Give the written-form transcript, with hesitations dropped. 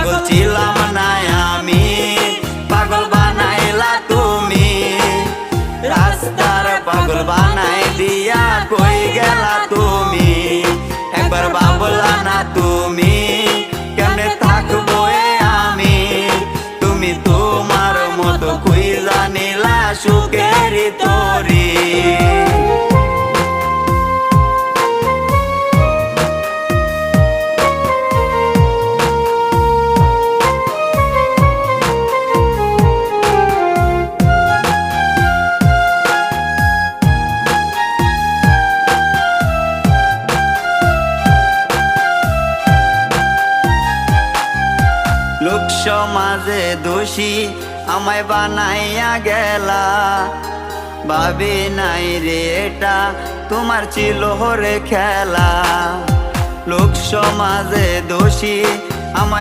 পাগল ছিলাম না আমি, পাগল বানাইলা তুমি। রাস্তার পাগল বানাই দিয়া কই গেলা তুমি, একবার ভাবলা না তুমি কেমনে থাকবো আমি। তুমি তোমার মতো কই জানিলা সুখের তরি। লোক সমাজে দোষী আমায় বানাইয়া গেলা, ভাবি নাই রে এটা তোমার ছিল রে খেলা। লোক সমাজে দোষী আমায়